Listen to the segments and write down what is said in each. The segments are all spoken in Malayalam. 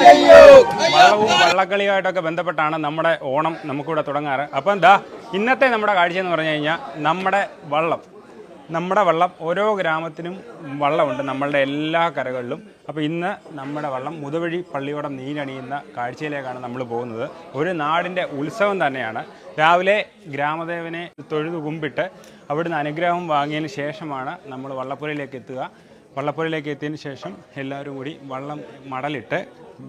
വള്ളവും വള്ളക്കളിയായിട്ടൊക്കെ ബന്ധപ്പെട്ടാണ് നമ്മുടെ ഓണം നമുക്കിവിടെ തുടങ്ങാറ്. അപ്പം എന്താ ഇന്നത്തെ നമ്മുടെ കാഴ്ച എന്ന് പറഞ്ഞു കഴിഞ്ഞാൽ നമ്മുടെ വള്ളം ഓരോ ഗ്രാമത്തിനും വള്ളമുണ്ട്, നമ്മളുടെ എല്ലാ കരകളിലും. അപ്പോൾ ഇന്ന് നമ്മുടെ വള്ളം മുതുവഴി പള്ളിയോടം നീരണിയുന്ന കാഴ്ചയിലേക്കാണ് നമ്മൾ പോകുന്നത്. ഒരു നാടിൻ്റെ ഉത്സവം തന്നെയാണ്. രാവിലെ ഗ്രാമദേവനെ തൊഴുതു കുമ്പിട്ട് അവിടുന്ന് അനുഗ്രഹം വാങ്ങിയതിന് ശേഷമാണ് നമ്മൾ വള്ളപ്പുരയിലേക്ക് എത്തുക. വള്ളപ്പുരയിലേക്ക് എത്തിയതിന് ശേഷം എല്ലാവരും കൂടി വള്ളം മടലിട്ട്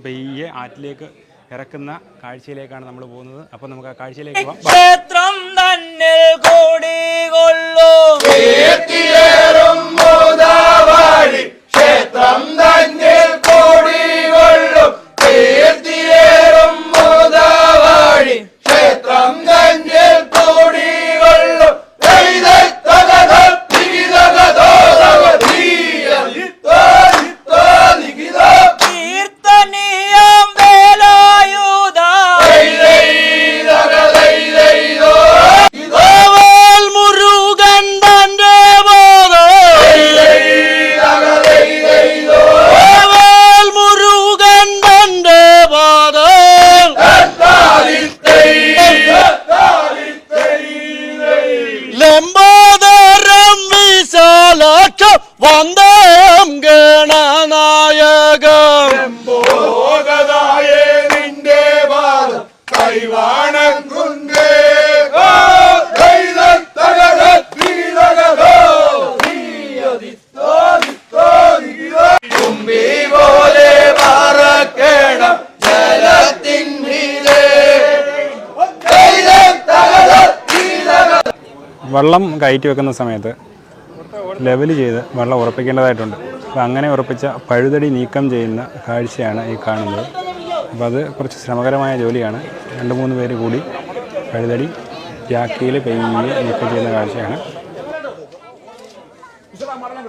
പെയ്യെ ആറ്റിലേക്ക് ഇറക്കുന്ന കാഴ്ചയിലേക്കാണ് നമ്മൾ പോകുന്നത്. അപ്പോൾ നമുക്ക് ആ കാഴ്ചയിലേക്ക് പോകാം. ക്ഷേത്രം തന്നെ കോടികൊള്ളു ക്ഷേത്രം തന്നെ കോടികൊള്ളും കീർത്തിയേറും മോദാവാഴി ക്ഷേത്രം തന്നെ കോടികൊള്ളും കീർത്തനീയം വേലായുധ മുരുകൻ തന്റെ മുരുകൻ തന്റെ ലംബോദരം വിശാലാക്ഷ വന്ദം ഗണനായകം നിന്റെ പാദം കൈവാണങ്ങുന്നേ തുമ്പി പോലെ പറക്കണം ജലത്തിൻ മീതെ വള്ളം കയറ്റി വെക്കുന്ന സമയത്ത് ലെവൽ ചെയ്ത് വള്ളം ഉറപ്പിക്കേണ്ടതായിട്ടുണ്ട്. അപ്പോൾ അങ്ങനെ ഉറപ്പിച്ച പഴുതടി നീക്കം ചെയ്യുന്ന കാഴ്ചയാണ് ഈ കാണുന്നത്. അപ്പോൾ അത് കുറച്ച് ശ്രമകരമായ ജോലിയാണ്. 2-3 പേര് കൂടി പഴുതടി ജാക്കിയിൽ പെയ്യെ നീക്കം ചെയ്യുന്ന കാഴ്ചയാണ്. പറഞ്ഞു